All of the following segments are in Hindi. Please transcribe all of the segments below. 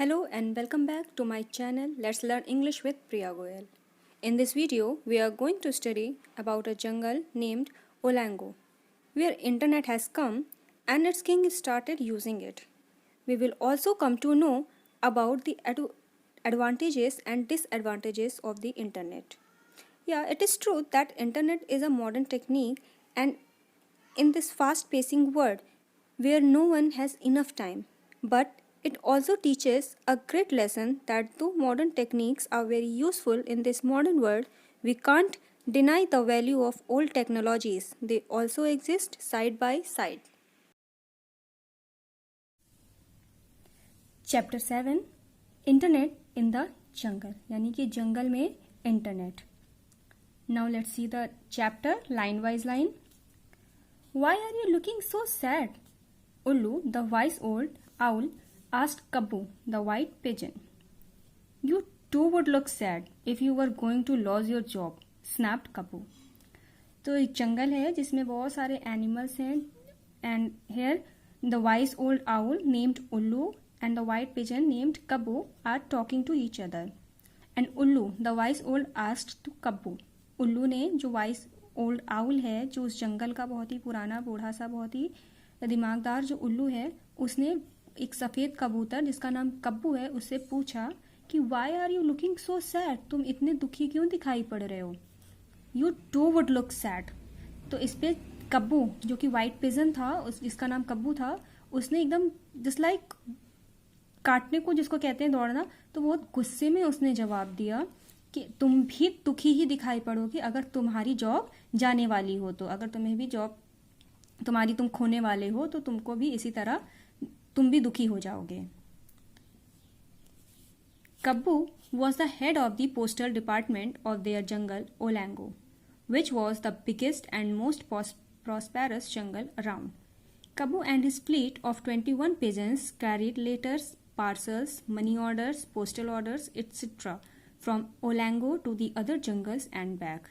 Hello and welcome back to my channel Let's Learn English with Priya Goyal. In this video, we are going to study about a jungle named Olango, where internet has come and its king started using it. We will also come to know about the advantages and disadvantages of the internet. Yeah, it is true that internet is a modern technique, and in this fast-pacing world where no one has enough time, but it also teaches a great lesson that though modern techniques are very useful in this modern world, we can't deny the value of old technologies. They also exist side by side. Chapter 7 Internet in the Jungle यानी कि जंगल में internet. Now let's see the chapter line wise line. Why are you looking so sad? Ullu, the wise old owl, asked Kabbu, the white pigeon. You too would look sad if you were going to lose your job, snapped Kabbu. तो एक जंगल है जिसमें बहुत सारे एनिमल्स हैं and here the wise old owl named Ullu and the white pigeon named Kabbu are talking to each other. And Ullu, the wise old, asked to Kabbu. उल्लू ने जो वाइस ओल्ड आउल है जो उस जंगल का बहुत ही पुराना बूढ़ा सा बहुत ही दिमागदार जो उल्लू है उसने एक सफ़ेद कबूतर जिसका नाम कब्बू है उससे पूछा कि why are you looking so sad, तुम इतने दुखी क्यों दिखाई पड़ रहे हो. You too would look sad. तो इस पे कब्बू जो कि वाइट पिजन था जिसका नाम कब्बू था उसने एकदम जस्ट लाइक काटने को जिसको कहते हैं दौड़ना, तो बहुत गुस्से में उसने जवाब दिया कि तुम भी दुखी ही दिखाई पड़ोगे अगर तुम्हारी जॉब जाने वाली हो, तो अगर तुम्हें भी जॉब तुम खोने वाले हो तो तुमको भी इसी तरह तुम भी दुखी हो जाओगे. Kabbu was the head of the postal department of their jungle Olango, which was the biggest and most prosperous jungle around. Kabbu and his fleet of 21 pigeons carried letters, parcels, money orders, postal orders, etc. from Olango to the other jungles and back.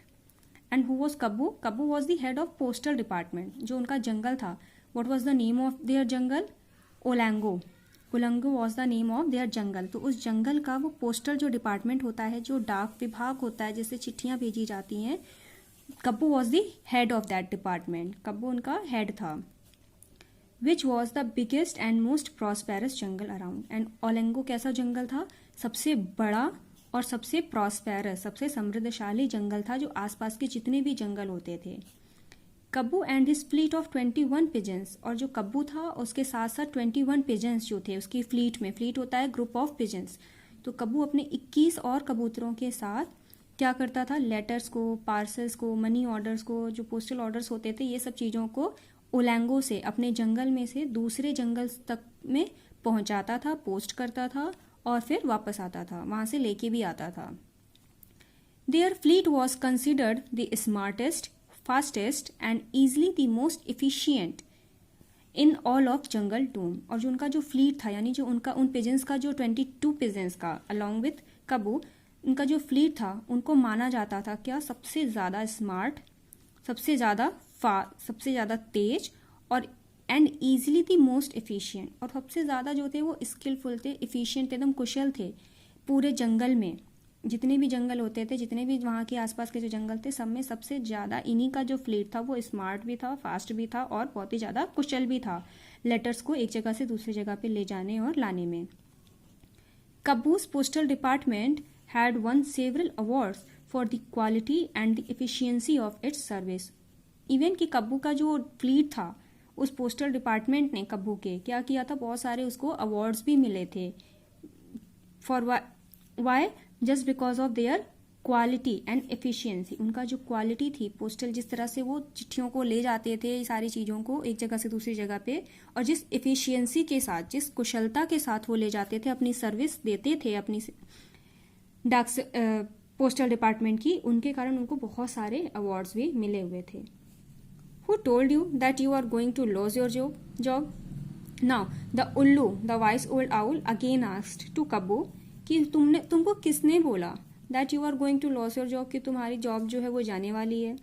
And who was Kabbu? Kabbu was the head of postal department. जो उनका जंगल था. What was the name of their jungle? Olango. Olango was the name of their jungle. तो उस जंगल का वो पोस्टल जो डिपार्टमेंट होता है, जो डाक विभाग होता है जिससे चिट्ठियाँ भेजी जाती हैं, Kabbu was the head of that department. Kabbu उनका हेड था. Which was the biggest and most prosperous jungle around. And Olengo कैसा जंगल था? सबसे बड़ा और सबसे प्रॉस्पेरस, सबसे समृद्धशाली जंगल था जो आसपास के जितने भी जंगल होते थे. Kabbu and his fleet of 21 pigeons. और जो कब्बू था उसके साथ साथ 21 पिजन्स जो थे उसकी फ्लीट में, फ्लीट होता है ग्रुप ऑफ पिजन्स, तो कब्बू अपने 21 और कबूतरों के साथ क्या करता था? लेटर्स को, पार्सल्स को, मनी ऑर्डर्स को, जो पोस्टल ऑर्डर्स होते थे, ये सब चीज़ों को ओलैंगो से अपने जंगल में से दूसरे जंगल तक में पहुंचाता था, पोस्ट करता था और फिर वापस आता था, वहां से लेके भी आता था. Their fleet was considered the smartest, fastest and easily the most efficient in all of jungledom. और जो उनका जो फ्लीट था यानी जो उनका उन पिजन्स का जो 22 पिजन्स का अलॉन्ग विथ कब्बू उनका जो फ्लीट था उनको माना जाता था क्या? सबसे ज़्यादा स्मार्ट, सबसे ज़्यादा तेज और and easily the most efficient. और सबसे ज़्यादा जो थे वो स्किलफुल थे, एफिशिएंट, एकदम कुशल थे. पूरे जंगल में जितने भी जंगल होते थे, जितने भी वहाँ के आसपास के जो जंगल थे, सब में सबसे ज़्यादा इन्हीं का जो फ्लीट था वो स्मार्ट भी था, फास्ट भी था और बहुत ही ज़्यादा कुशल भी था लेटर्स को एक जगह से दूसरी जगह पे ले जाने और लाने में. Kabbu's postal department had won several awards for the quality and the efficiency of its service. Even कि कब्बू का जो फ्लीट था उस पोस्टल डिपार्टमेंट ने कब्बू के क्या किया था? बहुत सारे उसको अवार्ड्स भी मिले थे. For why? Just because of their quality and efficiency. उनका जो क्वालिटी थी पोस्टल, जिस तरह से वो चिट्ठियों को ले जाते थे, सारी चीज़ों को एक जगह से दूसरी जगह पे, और जिस एफिशिएंसी के साथ, जिस कुशलता के साथ वो ले जाते थे, अपनी सर्विस देते थे अपनी डाक पोस्टल डिपार्टमेंट की, उनके कारण उनको बहुत सारे अवार्ड्स भी मिले हुए थे. Who told you that you are going to lose your job? Now the Ullu, the wise old owl, again asked to Kabbu कि तुमको किसने बोला that you are going to lose your job, कि तुम्हारी जॉब जो है वो जाने वाली है.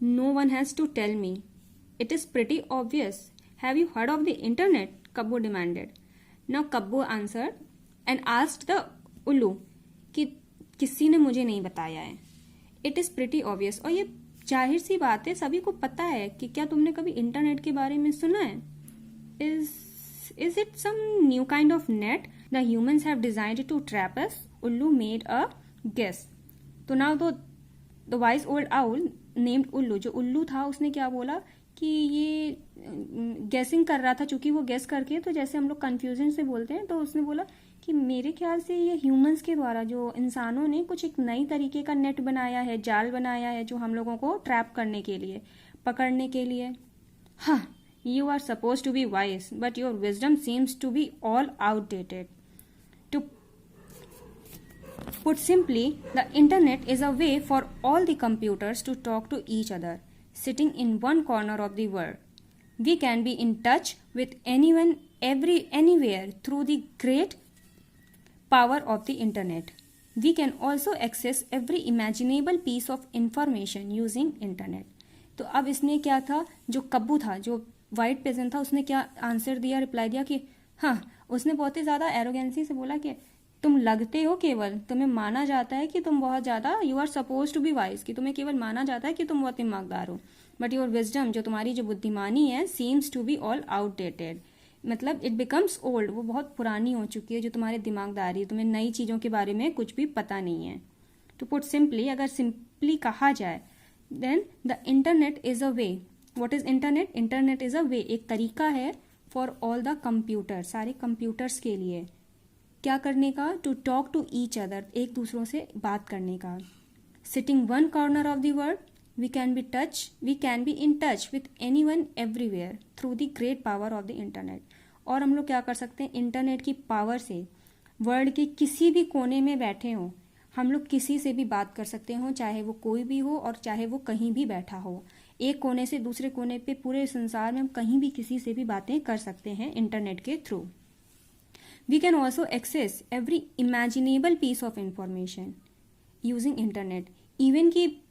No one has to tell me. It is pretty obvious. Have you heard of the internet? Kabbu demanded. Now Kabbu answered, and asked the उल्लू कि किसी ने मुझे नहीं बताया है। इट इज प्रिटी ऑब्वियस, और ये जाहिर सी बात है, सभी को पता है कि क्या तुमने कभी इंटरनेट के बारे में सुना है? Is it some new kind of net the humans have designed to trap us? Ullu made a guess. तो now the wise old owl named Ullu, जो उल्लू था उसने क्या बोला कि ये गेसिंग कर रहा था, चूंकि वो गेस करके, तो जैसे हम लोग कंफ्यूजन से बोलते हैं, तो उसने बोला कि मेरे ख्याल से ये ह्यूमंस के द्वारा, जो इंसानों ने कुछ एक नई तरीके का नेट बनाया है, जाल बनाया है, जो हम लोगों को ट्रैप करने के लिए, पकड़ने के लिए। हाँ, you are suppose to be wise but your wisdom seems to be all outdated. To put simply, the internet is a way for all the computers to talk to each other, sitting in one corner of the world. We can be in touch with anyone, anywhere through the great power of the internet. We can also access every imaginable piece of information using internet. तो अब इसने क्या था, जो कब्बू था, जो वाइट पेजेंट था, उसने क्या आंसर दिया, रिप्लाई दिया कि हाँ, उसने बहुत ही ज्यादा एरोगेंसी से बोला कि तुम लगते हो, केवल तुम्हें माना जाता है कि तुम बहुत ज्यादा, you are suppose to be wise, कि तुम्हें केवल माना जाता है कि तुम बहुत दिमागदार हो, बट योर विजडम, जो तुम्हारी जो बुद्धिमानी है, seems to be all outdated, मतलब इट बिकम्स ओल्ड, वो बहुत पुरानी हो चुकी है, जो तुम्हारी दिमागदारी है, तुम्हें नई चीजों के बारे में कुछ भी पता नहीं है। टू पुट सिंपली, अगर सिंपली कहा जाए, then the internet is a way. What is internet? Internet is a way, एक तरीका है फॉर ऑल द कंप्यूटर, सारे कंप्यूटर्स के लिए, क्या करने का? To talk to each other, एक दूसरों से बात करने का। Sitting one corner of the world, we can be in touch with anyone everywhere through the great power of the internet. और हम लोग क्या कर सकते हैं? इंटरनेट की पावर से वर्ल्ड के किसी भी कोने में बैठे हों, हम लोग किसी से भी बात कर सकते हो, चाहे वो कोई भी हो और चाहे वो कहीं भी बैठा हो। एक कोने से दूसरे कोने पे पूरे संसार में हम कहीं भी किसी से भी बातें कर सकते हैं इंटरनेट के through. We can also access every imaginable piece of information using internet. Even कि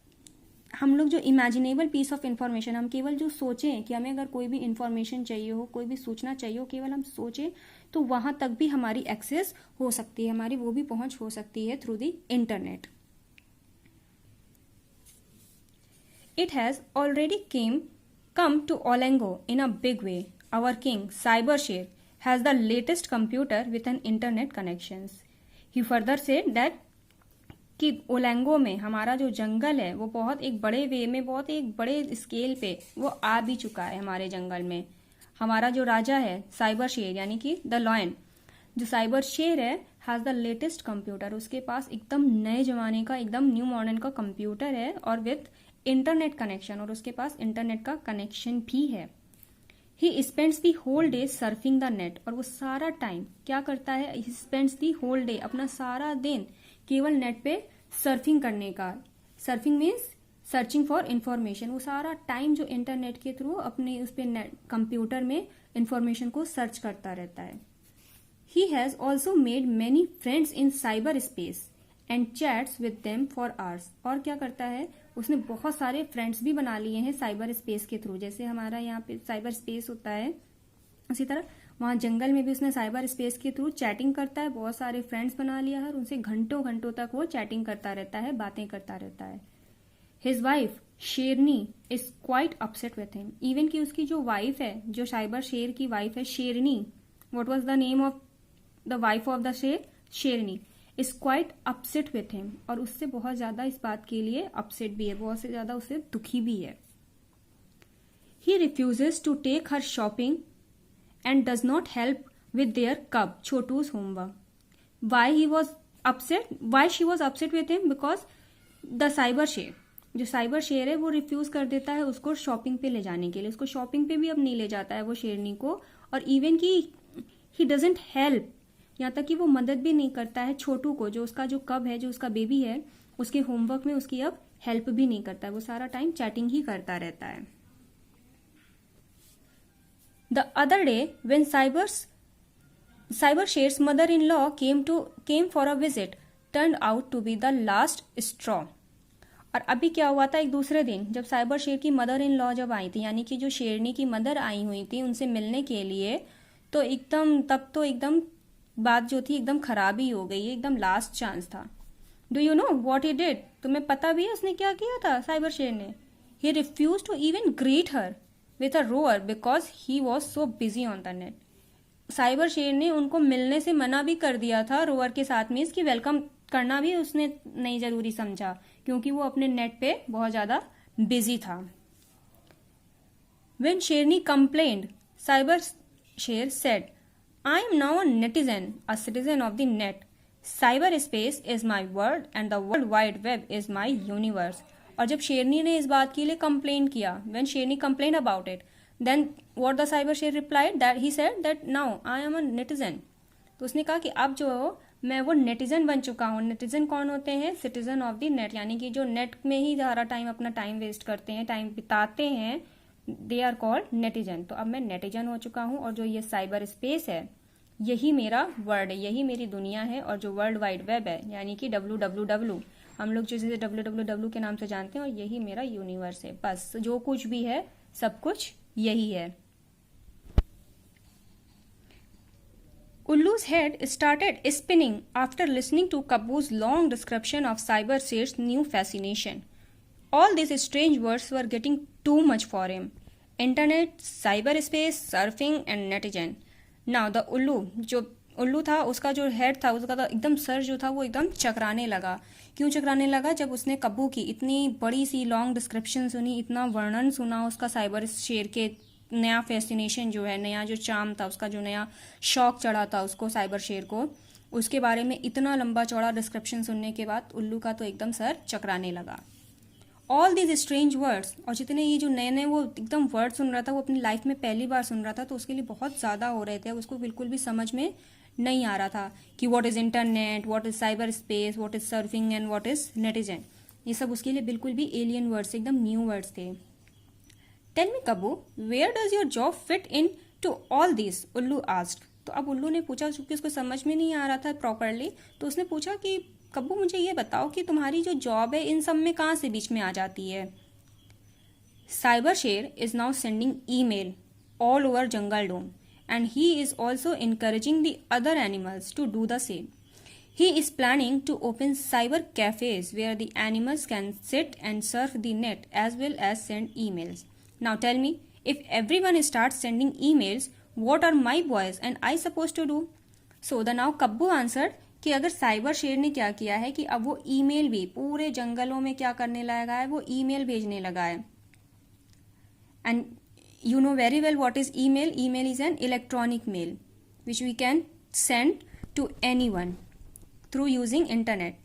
हम लोग जो imaginable piece of information, हम केवल जो सोचें कि हमें अगर कोई भी information चाहिए हो, कोई भी सूचना चाहिए हो, केवल हम सोचें तो वहां तक भी हमारी access हो सकती है, हमारी वो भी पहुंच हो सकती है through the internet. It has already come to Olango in a big way. Our king, Cybershare, has the latest computer with an internet connections. He further said that कि ओलैंगो में हमारा जो जंगल है वो बहुत एक बड़े वे में, बहुत एक बड़े स्केल पे वो आ भी चुका है हमारे जंगल में। हमारा जो राजा है साइबर शेर, यानी कि द लॉयन, जो साइबर शेर है, हैज द लेटेस्ट कंप्यूटर, उसके पास एकदम नए जमाने का, एकदम न्यू मॉडर्न का कंप्यूटर है और विथ इंटरनेट कनेक्शन, और उसके पास इंटरनेट का कनेक्शन भी है। He spends the whole day surfing the net, और वो सारा टाइम क्या करता है? He spends the whole day, अपना सारा दिन केवल नेट पे सर्फिंग करने का। Surfing means searching for information, वो सारा टाइम जो इंटरनेट के थ्रू अपने उस पे कंप्यूटर में इंफॉर्मेशन को सर्च करता रहता है। He has also made many friends in cyber space and chats with them for hours, और क्या करता है? उसने बहुत सारे फ्रेंड्स भी बना लिए हैं साइबर स्पेस के थ्रू। जैसे हमारा यहाँ पे साइबर स्पेस होता है, उसी तरह वहाँ जंगल में भी उसने साइबर स्पेस के थ्रू चैटिंग करता है, बहुत सारे फ्रेंड्स बना लिया है और उनसे घंटों घंटों तक वो चैटिंग करता रहता है, बातें करता रहता है। हिज वाइफ शेरनी is quite upset with him, even की उसकी जो वाइफ है, जो साइबर शेर की वाइफ है शेरनी, what was the name of the wife of the शेर? शेरनी is quite upset with him, और उससे बहुत ज्यादा इस बात के लिए अपसेट भी है, बहुत से ज्यादा उससे दुखी भी है। He refuses to take her shopping and does not help with their cub Chhotu's homework. Why she was upset with him? Because the Cyber Sher, जो साइबर शेर है, वो रिफ्यूज कर देता है उसको शॉपिंग पे ले जाने के लिए, उसको शॉपिंग पे भी अब नहीं ले जाता है वो शेरनी को, और इवन की ही डजंट हेल्प, यहाँ तक कि वो मदद भी नहीं करता है छोटू को, जो उसका जो कब है, जो उसका बेबी है, उसके होमवर्क में उसकी अब हेल्प भी नहीं करता है, वो सारा टाइम चैटिंग ही करता रहता है। The other day when Cyber Sher's mother in law came for a visit turn out to be the last straw. और अभी क्या हुआ था? एक दूसरे दिन जब साइबर शेर की मदर इन लॉ जब आई थी, यानी कि जो शेरनी की मदर आई हुई थी उनसे मिलने के लिए, तो एकदम बात जो थी एकदम खराब ही हो गई है, एकदम लास्ट चांस था। Do you know what he did? तुम्हें पता भी है उसने क्या किया था साइबर शेर ने? He refuse to even greet her with a roar because he was so busy on the net. Cyber Sher ने उनको मिलने से मना भी कर दिया था रोअर के साथ में, इसकी वेलकम करना भी उसने नहीं जरूरी समझा क्योंकि वो अपने नेट पे बहुत ज्यादा बिजी था। When Sherni complained, Cyber Sher said, I am now a netizen, a citizen of the net. Cyberspace is my world and the World Wide Web is my universe. और जब शेरनी ने इस बात के लिए कंप्लेन किया, when Sherni complained about it, then what the Cyber Sher replied? That he said that now I am a netizen. तो उसने कहा कि अब जो हो मैं वो नेटिजन बन चुका हूँ। नेटिजन कौन होते हैं? सिटीजन ऑफ द नेट, यानी कि जो नेट में ही सारा टाइम अपना टाइम वेस्ट करते हैं, टाइम बिताते हैं, दे आर कॉल्ड नेटिजन। तो अब मैं नेटिजन हो चुका हूँ और जो ये साइबर स्पेस है यही मेरा वर्ल्ड है, यही मेरी दुनिया है। और जो वर्ल्ड वाइड वेब है यानी कि WWW, हम लोग जिसे WWW के नाम से जानते हैं, और यही मेरा यूनिवर्स है। बस जो कुछ भी है सब कुछ यही है। Ullu's head started spinning after listening to Kabbu's long description of Cyber Sher's new fascination. All these strange words were getting too much for him. Internet, cyberspace, surfing and netizen. Now the जो उल्लू था उसका जो हेड था उसका तो एकदम सर जो था वो एकदम चकराने लगा। क्यों चकराने लगा? जब उसने कब्बू की इतनी बड़ी सी लॉन्ग डिस्क्रिप्शन सुनी, इतना वर्णन सुना उसका साइबर शेर के, नया फैसिनेशन जो है, नया जो चार्म था उसका, जो नया शौक चढ़ा था उसको साइबर शेर को, उसके बारे में इतना लंबा चौड़ा डिस्क्रिप्शन सुनने के बाद उल्लू का तो एकदम सर चकराने लगा। ऑल दीज स्ट्रेंज वर्ड्स, और जितने ये जो नए नए वो एकदम वर्ड सुन रहा था, वो अपनी लाइफ में पहली बार सुन रहा था, तो उसके लिए बहुत ज़्यादा हो रहे थे। उसको बिल्कुल भी समझ में नहीं आ रहा था कि what is internet, what is cyberspace, what is surfing and what is netizen. ये सब उसके लिए बिल्कुल भी एलियन वर्ड्स, एकदम न्यू वर्ड्स थे। Tell me Kabbu, where does your job fit into all this? Ullu asked. तो अब उल्लू ने पूछा, चूंकि उसको समझ में नहीं आ रहा था प्रॉपरली, तो उसने पूछा कि कब्बू मुझे ये बताओ कि तुम्हारी जो जॉब है इन सब में कहाँ से बीच में आ जाती है? Cyber Sher is now sending email all over jungledom and he is also encouraging the other animals to do the same. He is planning to open cyber cafes where the animals can sit and surf the net as well as send emails. Now tell me, if everyone starts sending emails, what are my boys and I supposed to do? So the now Kabbu answered कि अगर साइबर शेर ने क्या किया है कि अब वो ईमेल भी पूरे जंगलों में क्या करने लगा है, वो ईमेल भेजने लगा है। And you know very well what is email. Email is an electronic mail which we can send to anyone through using internet.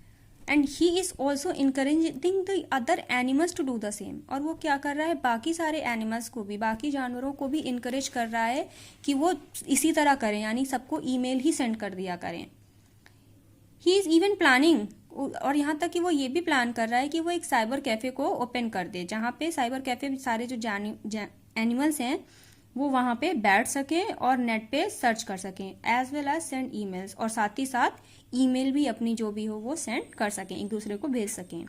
And he is also encouraging the other animals to do the same. और वो क्या कर रहा है, बाकी सारे एनिमल्स को भी, बाकी जानवरों को भी इनकरेज कर रहा है कि वो इसी तरह करें, यानी सबको ईमेल ही सेंड कर दिया करें। ही इज इवन प्लानिंग, और यहाँ तक कि वो ये भी प्लान कर रहा है कि वो एक साइबर कैफे को ओपन कर दे, जहाँ पे साइबर कैफे सारे जो एनिमल्स हैं वो वहाँ पे बैठ सकें और नेट पे सर्च कर सकें, as well as send emails, और साथ ही साथ ईमेल भी अपनी जो भी हो वो सेंड कर सकें, एक दूसरे को भेज सकें।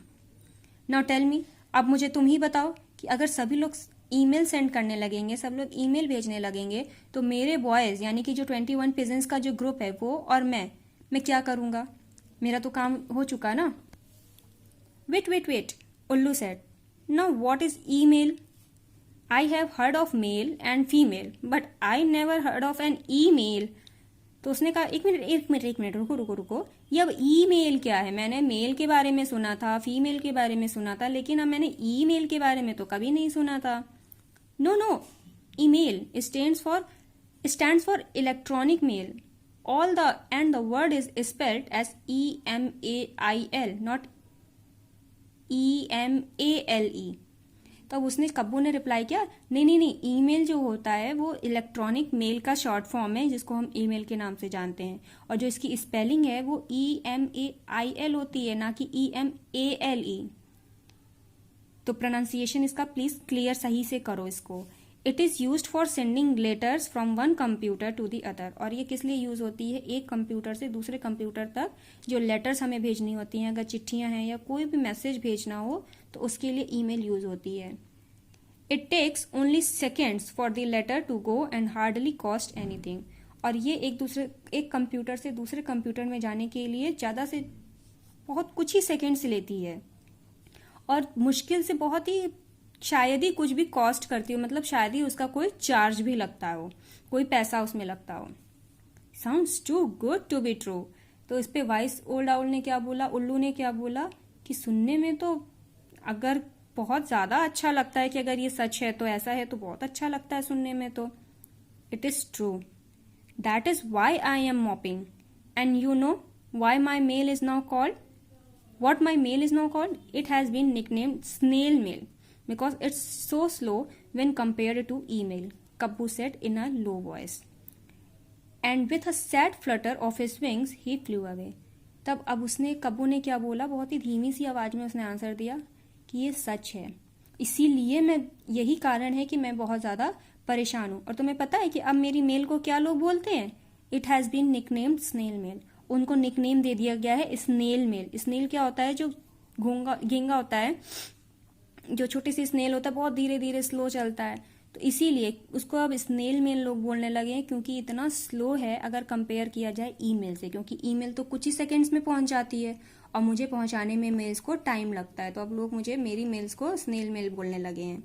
नाउ टेल मी, अब मुझे तुम ही बताओ कि अगर सभी लोग ईमेल सेंड करने लगेंगे, सब लोग ईमेल भेजने लगेंगे, तो मेरे बॉयज़ यानी कि जो 21 पिजन्स का जो ग्रुप है वो और मैं क्या करूँगा? मेरा तो काम हो चुका ना। वेट, उल्लू said, now what is email? I have heard of male and female, but I never heard of an email. तो उसने कहा एक मिनट रुको, ये अब ईमेल क्या है? मैंने मेल के बारे में सुना था, फीमेल के बारे में सुना था, लेकिन अब मैंने ईमेल के बारे में तो कभी नहीं सुना था। No, email stands for electronic mail. All the word is spelled as EMAIL, not EMALE. तब उसने कब्बू ने रिप्लाई किया, नहीं, ईमेल जो होता है वो इलेक्ट्रॉनिक मेल का शॉर्ट फॉर्म है जिसको हम ईमेल के नाम से जानते हैं, और जो इसकी स्पेलिंग है वो EMAIL होती है, ना कि EMALE। तो प्रोनाउंसिएशन इसका प्लीज क्लियर सही से करो इसको। It is used for sending letters from one computer to the other. और ये किस लिए यूज होती है? एक कंप्यूटर से दूसरे कंप्यूटर तक जो लेटर्स हमें भेजनी होती हैं, अगर चिट्ठियां हैं या कोई भी मैसेज भेजना हो तो उसके लिए ईमेल यूज होती है। It takes only seconds for the letter to go and hardly cost anything. और ये एक कंप्यूटर से दूसरे कंप्यूटर में जाने के लिए ज़्यादा से बहुत कुछ ही सेकेंड्स लेती है और मुश्किल से बहुत ही शायद ही कुछ भी कॉस्ट करती हो, मतलब शायद ही उसका कोई चार्ज भी लगता हो, कोई पैसा उसमें लगता हो। Sounds too good to be true. तो इस पे वाइस ओल्ड आउल ने क्या बोला, उल्लू ने क्या बोला कि सुनने में तो अगर बहुत ज़्यादा अच्छा लगता है कि अगर ये सच है तो ऐसा है तो बहुत अच्छा लगता है सुनने में, तो it is true. That is why I am moping and you know why my mail is now called what my mail is now called? It has been nicknamed snail mail because it's so slow when compared to email, Kabbu said in a low voice. And with a sad flutter of his wings, he flew away. तब अब कब्बू ने क्या बोला, बहुत ही धीमी सी आवाज में उसने आंसर दिया कि ये सच है, इसीलिए यही कारण है कि मैं बहुत ज़्यादा परेशान हूँ। और तुम्हें पता है कि अब मेरी मेल को क्या लोग बोलते हैं? It has been nicknamed snail mail. उनको निकनेम दे दिया गया है स्नेल मेल। स्नेल क्या होता है? जो घींगा होता है, जो छोटी सी स्नेल होता है, बहुत धीरे धीरे स्लो चलता है, तो इसीलिए उसको अब स्नेल मेल लोग बोलने लगे हैं, क्योंकि इतना स्लो है अगर कंपेयर किया जाए ईमेल से, क्योंकि ईमेल तो कुछ ही सेकंड्स में पहुंच जाती है और मुझे पहुंचाने में मेल्स को टाइम लगता है, तो अब लोग मेरी मेल्स को स्नेल मेल बोलने लगे हैं।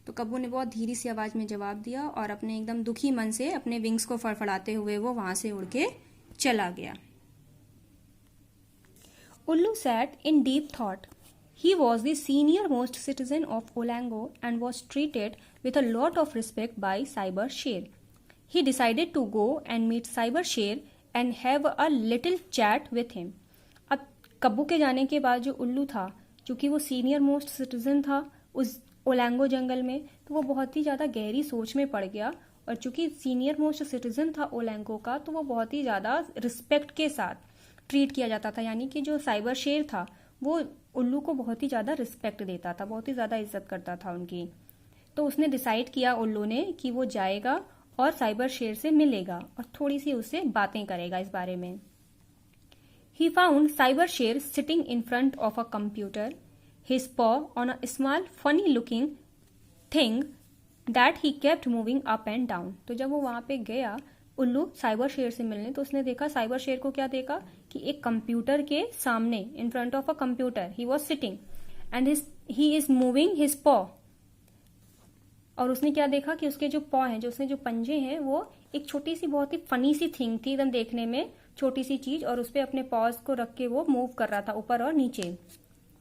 तो कब्बू ने बहुत धीरे सी आवाज में जवाब दिया और अपने एकदम दुखी मन से अपने विंग्स को फड़फड़ाते हुए वो वहां से उड़ के चला गया। Ullu sat in deep thought. He was the senior-most citizen of Olango and was treated with a lot of respect by Cyber Sher. He decided to go and meet Cyber Sher and have a little chat with him. अब कब्बू के जाने के बाद जो उल्लू था, चूंकि वो सीनियर मोस्ट सिटीजन था उस ओलैंगो जंगल में, तो वो बहुत ही ज़्यादा गहरी सोच में पड़ गया। और चूंकि सीनियर मोस्ट सिटीजन था ओलैंगो का, तो वो बहुत ही ज़्यादा रिस्पेक्ट के साथ ट्रीट किया जाता था, यानी कि जो साइबर शेर था वो उल्लू को बहुत ही ज़्यादा रिस्पेक्ट देता था, बहुत ही ज़्यादा इज्जत करता था उनकी। तो उसने डिसाइड किया उल्लू ने कि वो जाएगा और साइबर शेर से मिलेगा और थोड़ी सी उससे बातें करेगा इस बारे में। He found Cyber Sher sitting in front of a computer, his paw on a small funny looking thing that he kept moving up and down. तो जब वो वहां पे गया उल्लू साइबर शेर से मिलने, तो उसने देखा, साइबर शेर को क्या देखा कि एक कंप्यूटर के सामने, इन front of a computer, he was sitting and he is moving his पॉ। और उसने क्या देखा कि उसके जो पॉ हैं, जो उसने जो पंजे हैं, वो एक छोटी सी बहुत ही फनी सी थिंग थी, एकदम देखने में छोटी सी चीज, और उस पर अपने पॉज को रख के वो मूव कर रहा था ऊपर और नीचे।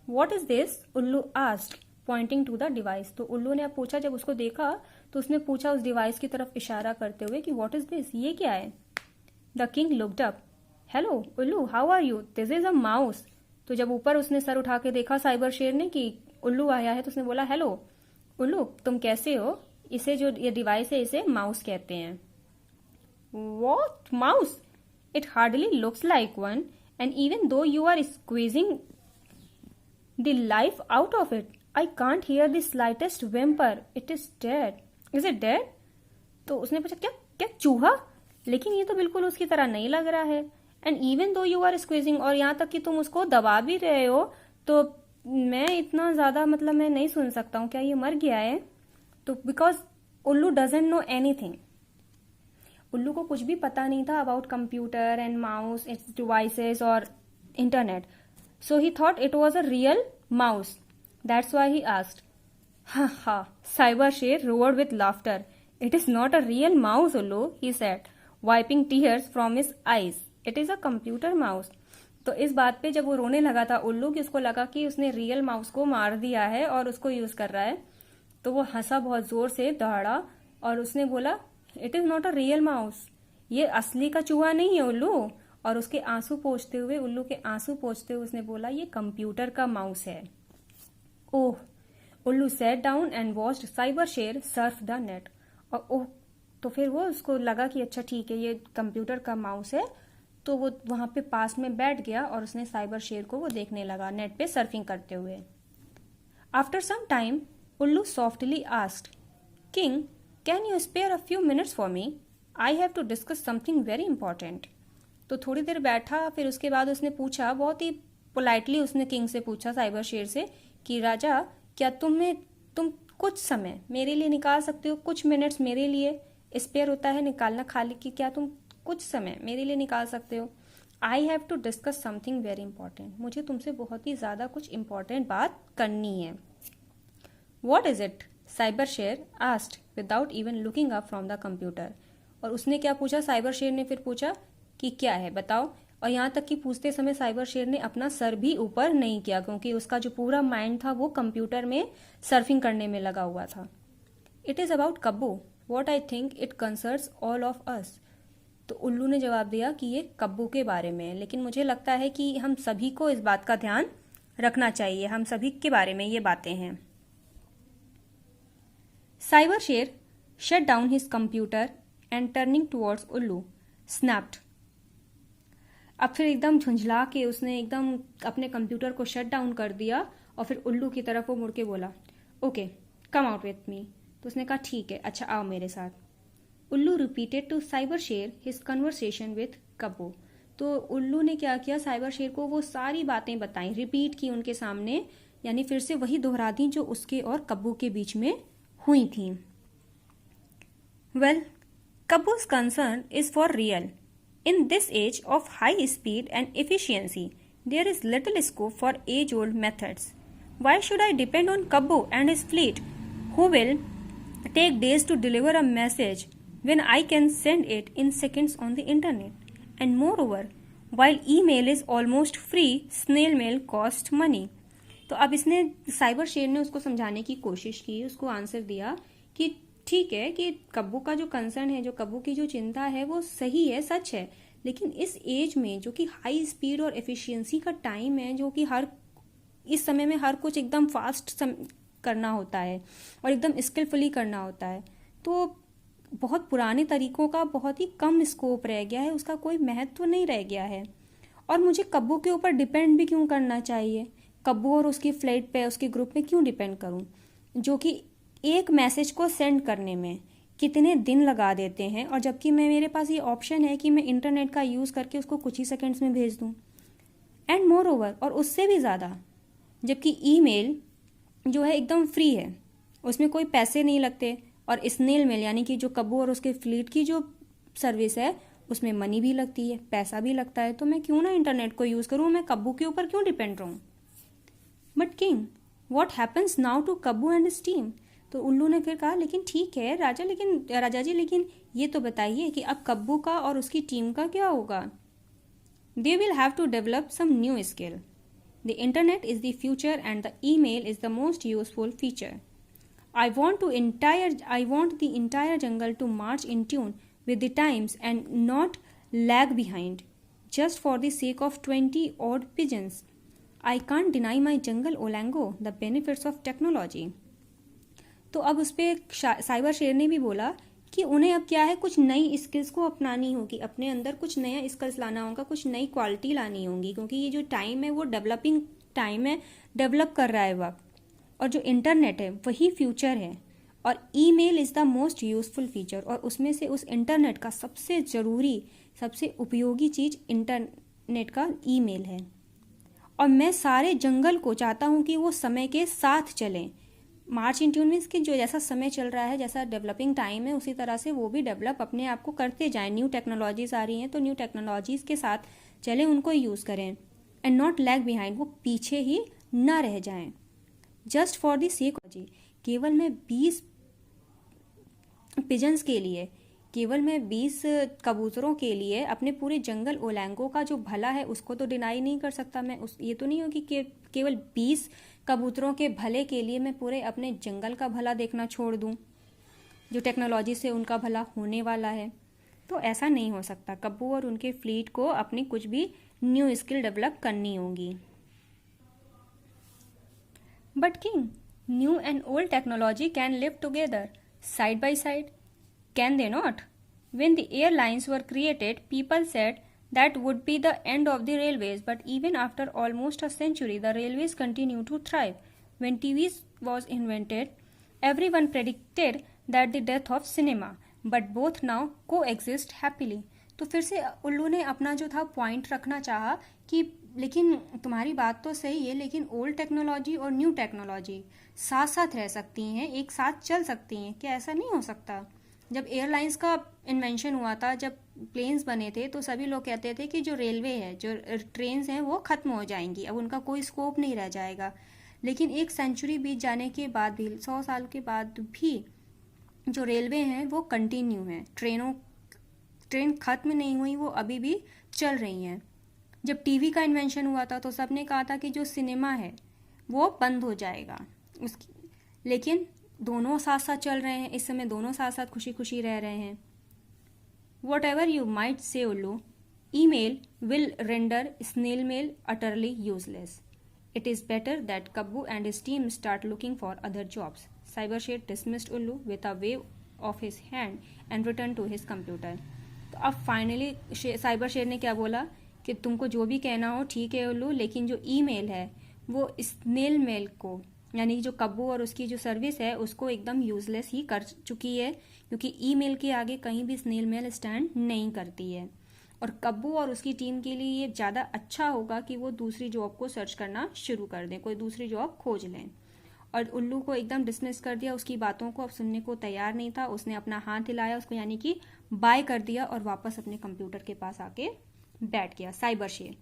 What is this? Ullu asked pointing to the device. तो उल्लू ने अब पूछा, जब उसको देखा तो उसने पूछा उस डिवाइस की तरफ इशारा करते हुए कि व्हाट इज दिस, ये क्या है? The king looked up. Hello Ullu, how are you? This is a mouse. तो जब ऊपर उसने सर उठा के देखा साइबर शेर ने कि उल्लू आया है, तो उसने बोला, हेलो उल्लू, तुम कैसे हो? इसे जो ये डिवाइस है इसे माउस कहते हैं। What mouse? It hardly looks like one and even though you are squeezing the life out of it, I can't hear the slightest whimper, it is dead. Is it dead? तो उसने पूछा, क्या क्या चूहा? लेकिन ये तो बिल्कुल उसकी तरह नहीं लग रहा है। And even though you are squeezing, और यहाँ तक कि तुम उसको दबा भी रहे हो, तो मैं इतना ज्यादा मतलब मैं नहीं सुन सकता हूँ, क्या ये मर गया है? तो बिकॉज उल्लू डजेंट नो एनीथिंग, उल्लू को कुछ भी पता नहीं था about computer and mouse, its devices और internet. So he thought it was a real mouse, that's why he asked. Ha ha, Cyber Sher roared with laughter. It is not a real mouse, Ullu, he said, wiping tears from his eyes. It is a computer mouse. तो इस बात पे जब वो रोने लगा था उल्लू, कि उसको लगा कि उसने रियल माउस को मार दिया है और उसको यूज कर रहा है, तो वो हंसा बहुत जोर से, दहाड़ा, और उसने बोला, it is not a real mouse, ये असली का चूहा नहीं है उल्लू। और उसके आंसू पोंछते हुए, उल्लू के आंसू पोंछते हुए उसने बोला, ये कंप्यूटर का माउस है। ओह, उल्लू sat down and watched cyber शेर सर्फ द नेट। और ओह, तो फिर वो उसको लगा कि अच्छा ठीक है, ये कंप्यूटर का माउस है, तो वो वहां पे पास में बैठ गया और उसने साइबर शेर को वो देखने लगा नेट पे सर्फिंग करते हुए। After some time Ullu softly asked, king, can you spare a few minutes for me? I have to discuss something very important. तो थोड़ी देर बैठा, फिर उसके बाद उसने पूछा, बहुत ही पोलाइटली उसने किंग से पूछा, साइबर शेर से, कि राजा, क्या तुम कुछ समय मेरे लिए निकाल सकते हो? कुछ मिनट्स मेरे लिए स्पेयर होता है निकालना, खाली कि क्या तुम कुछ समय मेरे लिए निकाल सकते हो? I have to discuss something very important, मुझे तुमसे बहुत ही ज़्यादा कुछ इंपॉर्टेंट बात करनी है। What is it? साइबर शेर asked without even looking up from the computer. और उसने क्या पूछा? साइबर शेर ने फिर पूछा कि क्या है, बताओ। और यहाँ तक कि पूछते समय साइबर शेर ने अपना सर भी ऊपर नहीं किया, क्योंकि उसका जो पूरा माइंड था वो कंप्यूटर में सर्फिंग करने में लगा हुआ था। It is about Kabbu, what I think it concerns all of us. तो उल्लू ने जवाब दिया कि ये कब्बू के बारे में है, लेकिन मुझे लगता है कि हम सभी को इस बात का ध्यान रखना चाहिए, हम सभी के बारे में ये बातें हैं। साइबर शेर shut down his computer and turning towards उल्लू snapped। अब फिर एकदम झुंझला के उसने एकदम अपने कंप्यूटर को शट डाउन कर दिया और फिर उल्लू की तरफ वो मुड़ के बोला, okay come out with me. तो उसने कहा ठीक है, अच्छा आओ मेरे साथ। उल्लू रिपीटेड टू साइबर शेर हिज कन्वर्सेशन विथ कब्बू। तो उल्लू ने क्या किया, साइबर शेर को वो सारी बातें बताई, रिपीट की उनके सामने, यानी फिर से वही दोहरा दी जो उसके और कब्बू के बीच में हुई थी। Well, Kabbu's concern is for real. In this age of high speed and efficiency, there is little scope for age-old methods. Why should I depend on Kabbu and his fleet, who will take days to deliver a message when I can send it in seconds on the internet? And moreover, while email is almost free, snail mail costs money. तो अब इसने साइबर शेर ने उसको समझाने की कोशिश की, उसको आंसर दिया कि ठीक है कि कब्बू का जो कंसर्न है, जो कब्बू की जो चिंता है वो सही है, सच है, लेकिन इस एज में जो कि हाई स्पीड और एफिशिएंसी का टाइम है, जो कि हर इस समय में हर कुछ एकदम फास्ट करना होता है और एकदम स्किलफुली करना होता है, तो बहुत पुराने तरीकों का बहुत ही कम स्कोप रह गया है, उसका कोई महत्व नहीं रह गया है। और मुझे कब्बू के ऊपर डिपेंड भी क्यों करना चाहिए? कब्बू और उसकी फ्लाइट पे, उसके ग्रुप में क्यों डिपेंड करूं, जो कि एक मैसेज को सेंड करने में कितने दिन लगा देते हैं, और जबकि मेरे पास ये ऑप्शन है कि मैं इंटरनेट का यूज़ करके उसको कुछ ही सेकंड्स में भेज दूं। एंड मोर ओवर, और उससे भी ज़्यादा, जबकि ईमेल जो है एकदम फ्री है, उसमें कोई पैसे नहीं लगते, और स्नेल मेल यानी कि जो कब्बू और उसके फ्लीट की जो सर्विस है उसमें मनी भी लगती है, पैसा भी लगता है, तो मैं क्यों ना इंटरनेट को यूज़ करूँ, मैं कब्बू के ऊपर क्यों डिपेंड रहूँ? But king, what happens now to Kabbu and his team? तो उल्लू ने फिर कहा, लेकिन ठीक है राजा जी, लेकिन ये तो बताइए कि अब कब्बू का और उसकी टीम का क्या होगा? They will have to develop some new skill. The internet is the future and the email is the most useful feature. I want the entire jungle to march in tune with the times and not lag behind, just for the sake of 20 odd pigeons. I can't deny my jungle Olango the benefits of technology. तो अब उस पर साइबर शेर ने भी बोला कि उन्हें अब क्या है, कुछ नई स्किल्स को अपनानी होगी, अपने अंदर कुछ नया स्किल्स लाना होगा, कुछ नई क्वालिटी लानी होगी, क्योंकि ये जो टाइम है वो डेवलपिंग टाइम है, डेवलप कर रहा है वक्त, और जो इंटरनेट है वही फ्यूचर है, और email is the most useful feature, और उसमें से उस इंटरनेट का सबसे ज़रूरी, सबसे उपयोगी चीज़ इंटरनेट का ईमेल है। और मैं सारे जंगल को चाहता हूँ कि वो समय के साथ चलें। मार्च इन ट्यून मीन्स कि जो जैसा समय चल रहा है, जैसा डेवलपिंग टाइम है, उसी तरह से वो भी डेवलप अपने आप को करते जाएं। न्यू टेक्नोलॉजीज आ रही हैं तो न्यू टेक्नोलॉजीज के साथ चलें, उनको यूज़ करें, एंड नॉट लैग बिहाइंड, वो पीछे ही ना रह जाएं। जस्ट फॉर दी सेक, केवल मैं 20 पिजन्स के लिए, केवल मैं 20 कबूतरों के लिए अपने पूरे जंगल ओलैंगो का जो भला है उसको तो डिनाई नहीं कर सकता मैं। ये तो नहीं होगी कि केवल 20 कबूतरों के भले के लिए मैं पूरे अपने जंगल का भला देखना छोड़ दूं, जो टेक्नोलॉजी से उनका भला होने वाला है। तो ऐसा नहीं हो सकता। कब्बू और उनके फ्लीट को अपनी कुछ भी न्यू स्किल डेवलप करनी होगी। But king, new and old technology can live together, side by side. Can they not? When the airlines were created, people said that would be the end of the railways, but even after almost a century, the railways continue to thrive. When TV was invented, everyone predicted that the death of cinema, but both now coexist happily. तो फिर से उल्लू ने अपना जो था पॉइंट रखना चाहा कि लेकिन तुम्हारी बात तो सही है, लेकिन ओल्ड टेक्नोलॉजी और न्यू टेक्नोलॉजी साथ साथ रह सकती हैं, एक साथ चल सकती हैं, क्या ऐसा नहीं हो सकता? जब एयरलाइंस का इन्वेंशन हुआ था, जब प्लेन्स बने थे, तो सभी लोग कहते थे कि जो रेलवे है, जो ट्रेन्स हैं, वो ख़त्म हो जाएंगी, अब उनका कोई स्कोप नहीं रह जाएगा। लेकिन एक सेंचुरी बीत जाने के बाद भी, 100 साल के बाद भी, जो रेलवे हैं वो कंटिन्यू हैं। ट्रेन ख़त्म नहीं हुई, वो अभी भी चल रही हैं। जब टीवी का इन्वेंशन हुआ था तो सबने कहा था कि जो सिनेमा है वो बंद हो जाएगा उसकी, लेकिन दोनों साथ साथ चल रहे हैं। इस समय दोनों साथ साथ खुशी खुशी रह रहे हैं। What ever you might say Ullu, email will render snail mail utterly useless. It is better that Kabbu and his team start looking for other jobs. Cybershed dismissed Ullu with a wave of his hand and returned to his computer. तो अब फाइनली साइबर शेर ने क्या बोला कि तुमको जो भी कहना हो ठीक है उल्लू, लेकिन जो ईमेल है वो स्नेल मेल को, यानी जो कब्बू और उसकी जो सर्विस है उसको एकदम यूजलेस ही कर चुकी है, क्योंकि ईमेल के आगे कहीं भी स्नेल मेल स्टैंड नहीं करती है। और कब्बू और उसकी टीम के लिए ये ज़्यादा अच्छा होगा कि वो दूसरी जॉब को सर्च करना शुरू कर दें, कोई दूसरी जॉब खोज लें। और उल्लू को एकदम डिसमिस कर दिया, उसकी बातों को अब सुनने को तैयार नहीं था। उसने अपना हाथ हिलाया उसको, यानी कि बाय कर दिया, और वापस अपने कंप्यूटर के पास आके बैठ गया Cyber Sher.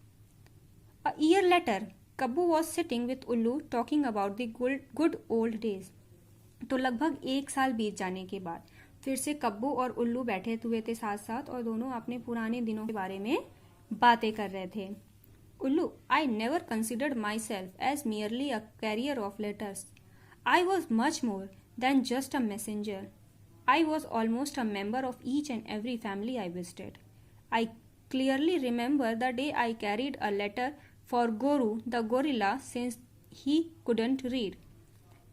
A year later Kabbu was sitting with Ullu talking about the good old days. तो लगभग 1 साल बीत जाने के बाद फिर से कब्बू और उल्लू बैठे हुए थे साथ साथ, और दोनों अपने पुराने दिनों के बारे में बातें कर रहे थे। Ullu, I never considered myself as merely a carrier of letters. I was much more than just a messenger. I was almost a member of each and every family I visited. I clearly remember the day I carried a letter for Goru the gorilla since he couldn't read.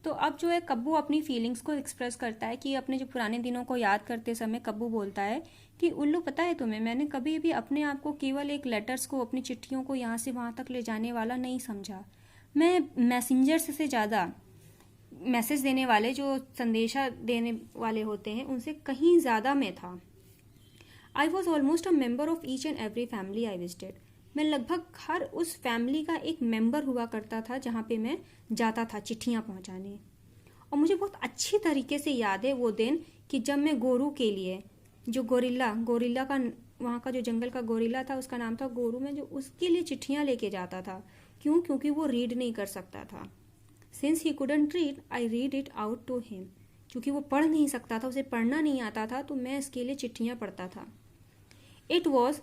तो अब जो है कब्बू अपनी फीलिंग्स को एक्सप्रेस करता है कि अपने जो पुराने दिनों को याद करते समय कब्बू बोलता है कि उल्लू, पता है तुम्हें, मैंने कभी भी अपने आप को केवल एक लेटर्स को, अपनी चिट्ठियों को यहाँ से वहाँ तक ले जाने वाला नहीं समझा। मैं मैसेंजर्स से ज़्यादा, मैसेज देने वाले, जो संदेशा देने वाले होते हैं, उनसे कहीं ज़्यादा मैं था। आई was almost a member of each and every family I visited. मैं लगभग हर उस फैमिली का एक मेंबर हुआ करता था जहाँ पे मैं जाता था चिट्ठियाँ पहुँचाने। और मुझे बहुत अच्छी तरीके से याद है वो दिन कि जब मैं गोरू के लिए, जो गोरिल्ला का, वहाँ का जो जंगल का गोरिल्ला था उसका नाम था गोरू, मैं जो उसके लिए चिट्ठियाँ लेके जाता था। क्यों? क्योंकि वो रीड नहीं कर सकता था। Since he couldn't read I read it out to him. क्योंकि वो पढ़ नहीं सकता था, उसे पढ़ना नहीं आता था, तो मैं इसके लिए चिट्ठियाँ पढ़ता था। It was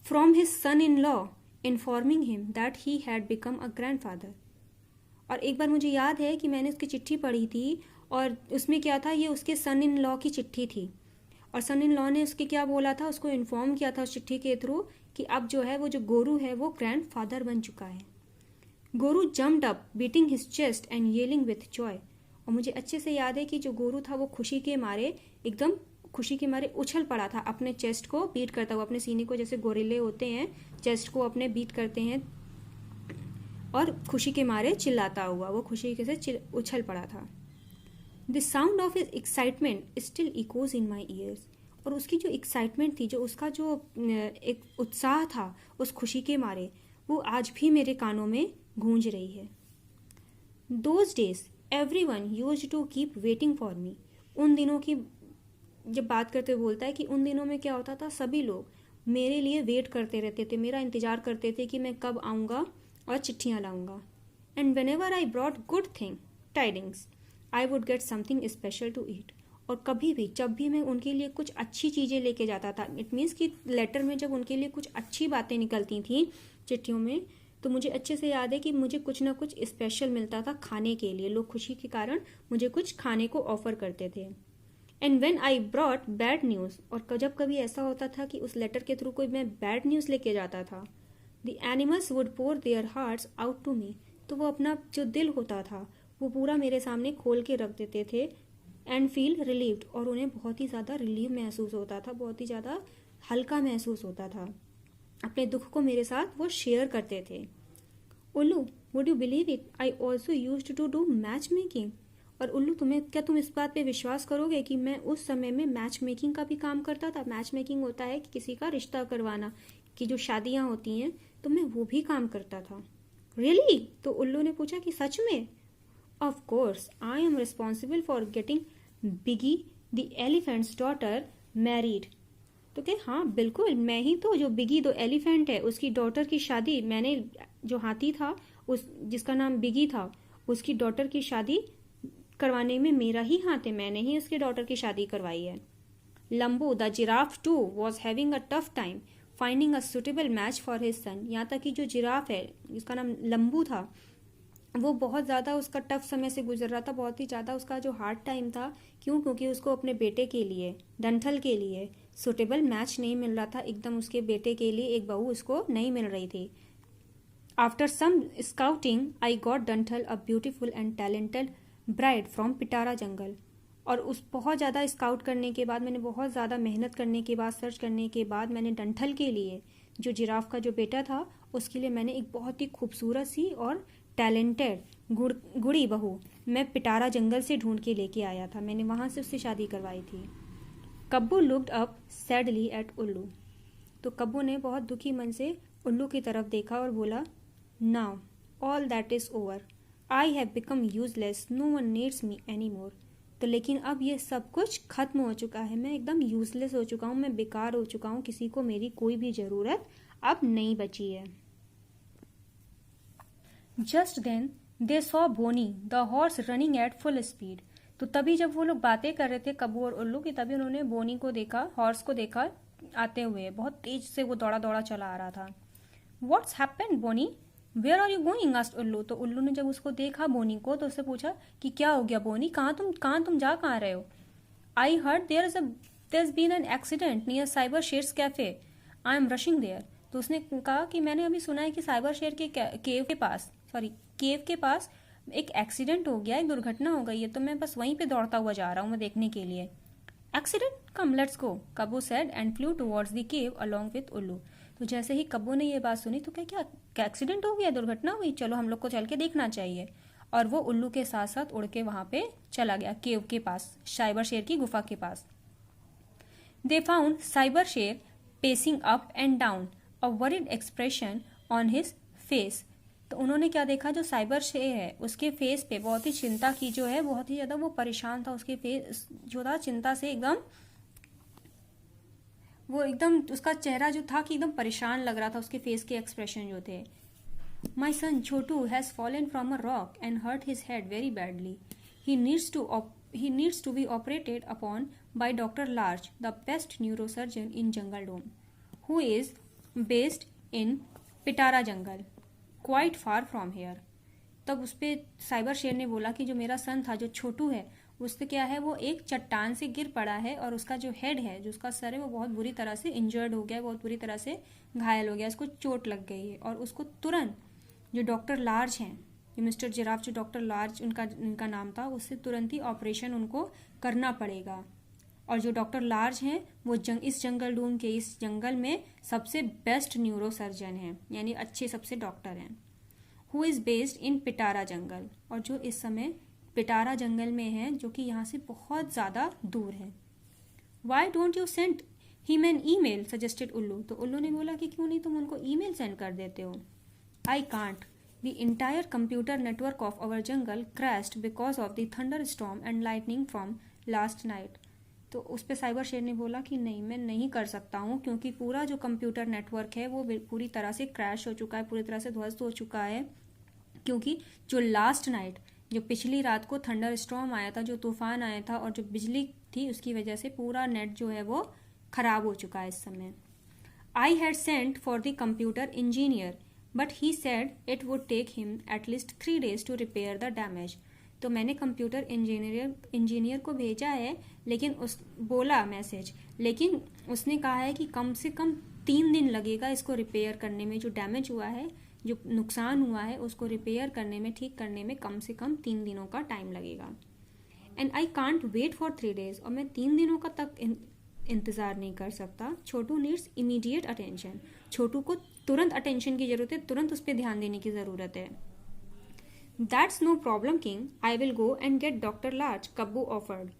from his son-in-law informing him that he had become a grandfather. और एक बार मुझे याद है कि मैंने उसकी चिट्ठी पढ़ी थी, और उसमें क्या था, ये उसके सन इन लॉ की चिट्ठी थी, और सन इन लॉ ने उसके क्या बोला था, उसको इन्फॉर्म किया था उस चिट्ठी के थ्रू कि अब जो है वो जो गोरू है वो ग्रैंड फादर बन चुका है। Goru jumped up beating his chest and yelling with joy. और मुझे अच्छे से याद है कि जो गोरू था वो खुशी के मारे, एकदम खुशी के मारे उछल पड़ा था, अपने चेस्ट को बीट करता हुआ, अपने सीने को, जैसे गोरिल्ले होते हैं चेस्ट को अपने बीट करते हैं, और खुशी के मारे चिल्लाता हुआ वो खुशी से उछल पड़ा था। The sound of his excitement still echoes in my years. और उसकी जो एक्साइटमेंट थी, जो उसका जो एक उत्साह था उस खुशी के मारे, वो आज भी मेरे कानों में गूंज रही है। Those days everyone used to keep waiting for me. उन दिनों की जब बात करते हुए बोलता है कि उन दिनों में क्या होता था, सभी लोग मेरे लिए वेट करते रहते थे, मेरा इंतजार करते थे कि मैं कब आऊँगा और चिट्ठियाँ लाऊंगा। And whenever I brought good tidings I would get something special to eat. और कभी भी जब भी मैं उनके लिए कुछ अच्छी चीज़ें लेके जाता था, इट मीन्स कि लेटर में जब उनके लिए कुछ अच्छी बातें निकलती थी चिट्ठियों में, तो मुझे अच्छे से याद है कि मुझे कुछ ना कुछ स्पेशल मिलता था खाने के लिए। लोग खुशी के कारण मुझे कुछ खाने को ऑफर करते थे। And when I brought bad news, और जब कभी ऐसा होता था कि उस लेटर के थ्रू कोई मैं बैड न्यूज़ लेके जाता था, the animals would pour their hearts out to me. तो वो अपना जो दिल होता था वो पूरा मेरे सामने खोल के रख देते थे। एंड फील रिलीव्ड, और उन्हें बहुत ही ज़्यादा रिलीव महसूस होता था, बहुत ही ज़्यादा हल्का महसूस होता था। अपने दुख को मेरे साथ वो शेयर करते थे। Ullu, would you believe it, I also used to do match making. और उल्लू, क्या तुम इस बात पे विश्वास करोगे कि मैं उस समय में मैच मेकिंग का भी काम करता था। मैच मेकिंग होता है कि किसी का रिश्ता करवाना, कि जो शादियां होती हैं, तो मैं वो भी काम करता था। रियली? तो उल्लू ने पूछा कि सच में? Of course I am responsible for getting Biggie the elephant's daughter married. तो क्या, हाँ बिल्कुल, मैं ही तो, जो बिगी द एलिफेंट है उसकी डॉटर की शादी मैंने, जो हाथी था उस जिसका नाम बिगी था, उसकी डॉटर की शादी करवाने में मेरा ही हाथ है, मैंने ही उसकी डॉटर की शादी करवाई है। Lambu the giraffe too was having a tough time finding a suitable match for his son. यहाँ तक कि जो जिराफ है जिसका नाम लंबू था, वो बहुत ज़्यादा उसका टफ समय से गुजर रहा था, बहुत ही ज़्यादा उसका जो हार्ड टाइम था। क्यों? क्योंकि उसको अपने बेटे के लिए, डंठल के लिए सुटेबल मैच नहीं मिल रहा था, एकदम उसके बेटे के लिए एक बहू उसको नहीं मिल रही थी। After some scouting I got Danthal a beautiful and talented bride from Pitara jungle. और उस बहुत ज़्यादा स्काउट करने के बाद, मैंने बहुत ज़्यादा मेहनत करने के बाद, सर्च करने के बाद, मैंने डंठल के लिए, जो जिराफ का जो बेटा था, उसके लिए मैंने एक बहुत ही खूबसूरत सी और टैलेंटेड गुड़ी बहू मैं पिटारा जंगल से ढूंढ के लेके आया था, मैंने वहाँ से उससे शादी करवाई थी। Kabbu looked up sadly at Ullu. तो कब्बू ने बहुत दुखी मन से उल्लू की तरफ देखा और बोला, now all that is over, I have become useless, no one needs me any more. तो लेकिन अब ये सब कुछ खत्म हो चुका है, मैं एकदम यूजलेस हो चुका हूँ, मैं बेकार हो चुका हूँ, किसी को मेरी कोई भी ज़रूरत अब नहीं बची है। Just then they saw Bonnie the horse running at full speed. तो तभी जब वो लोग बातें कर रहे थे कब्बू और उल्लू की, तभी उन्होंने बोनी को देखा, हॉर्स को देखा आते हुए, बहुत तेज से वो दौड़ा दौड़ा चला आ रहा था। What's happened Bonnie, where are you going, asked Ullu. तो उल्लू ने जब उसको देखा बोनी को, तो उससे पूछा कि क्या हो गया बोनी, कहाँ तुम जा कहाँ रहे हो। I heard there been an accident near Cyber Sher's cafe, I am rushing there. तो उसने कहा कि मैंने अभी सुना है कि साइबर शेर के केव के पास एक एक्सीडेंट हो गया, एक दुर्घटना हो गई है, तो मैं बस वहीं पे दौड़ता हुआ जा रहा हूँ मैं देखने के लिए। Accident, come let's go, Kabbu said and flu towards the cave along with उल्लू। तो जैसे ही कब्बू ने ये बात सुनी, तो क्या एक्सीडेंट हो गया, दुर्घटना हुई, चलो हम लोग को चल के देखना चाहिए। और वो उल्लू के साथ साथ उड़ के वहां पे चला गया केव के पास, साइबर शेर की गुफा के पास। दे फाउंड साइबर शेर pacing up and down, a worried expression on his face. तो उन्होंने क्या देखा, जो साइबर शेर है उसके फेस पे बहुत ही चिंता की जो है, बहुत ही ज्यादा वो परेशान था, उसके फेस जो था चिंता से एकदम उसका चेहरा जो था कि एकदम परेशान लग रहा था, उसके फेस के एक्सप्रेशन जो थे। My son Chhotu has fallen from a rock and hurt his head very badly, he needs to be operated upon by doctor Large, the best neurosurgeon in jungledom, who is based in Pitara jungle, quite far from here. तब उस पर साइबर शेर ने बोला कि जो मेरा सन था, जो छोटू है, उससे क्या है, वो एक चट्टान से गिर पड़ा है और उसका जो हेड है, जो उसका सर है, वो बहुत बुरी तरह से इंजर्ड हो गया है, बहुत बुरी तरह से घायल हो गया, उसको चोट लग गई है। और उसको तुरंत जो डॉक्टर लार्ज हैं, जो मिस्टर जिराफ, जो डॉक्टर लार्ज उनका नाम था, उससे तुरंत ही ऑपरेशन उनको करना पड़ेगा। और जो डॉक्टर लार्ज हैं वो इस जंगल डूम के इस जंगल में सबसे बेस्ट न्यूरो सर्जन हैं, यानी अच्छे सबसे डॉक्टर हैं। Who is based in Pitara jungle, और जो इस समय पिटारा जंगल में है, जो कि यहाँ से बहुत ज़्यादा दूर है। Why don't you send him an email, suggested उल्लू। तो उल्लू ने बोला कि क्यों नहीं तुम उनको ईमेल सेंड कर देते हो। I can't, the entire computer network of our jungle crashed because of the thunder storm and lightning from last night. तो उस पर साइबर शेर ने बोला कि नहीं, मैं नहीं कर सकता हूँ, क्योंकि पूरा जो कंप्यूटर नेटवर्क है वो पूरी तरह से क्रैश हो चुका है, पूरी तरह से ध्वस्त हो चुका है, क्योंकि जो लास्ट नाइट, जो पिछली रात को थंडर स्टॉर्म आया था, जो तूफान आया था और जो बिजली थी, उसकी वजह से पूरा नेट जो है वो खराब हो चुका है इस समय। I had sent for the computer engineer but he said it would take him at least 3 days to repair the damage. तो मैंने कंप्यूटर इंजीनियर को भेजा है, लेकिन लेकिन उसने कहा है कि कम से कम 3 दिन लगेगा इसको रिपेयर करने में, जो डैमेज हुआ है, जो नुकसान हुआ है, उसको रिपेयर करने में, ठीक करने में कम से कम 3 दिनों का टाइम लगेगा। And I can't wait for 3 days, और मैं 3 दिनों का तक इंतजार नहीं कर सकता। छोटू नीड्स इमीडिएट अटेंशन, छोटू को तुरंत अटेंशन की जरूरत है, तुरंत उस पर ध्यान देने की जरूरत है। That's no problem king, I will go and get doctor Large, Kabbu offered.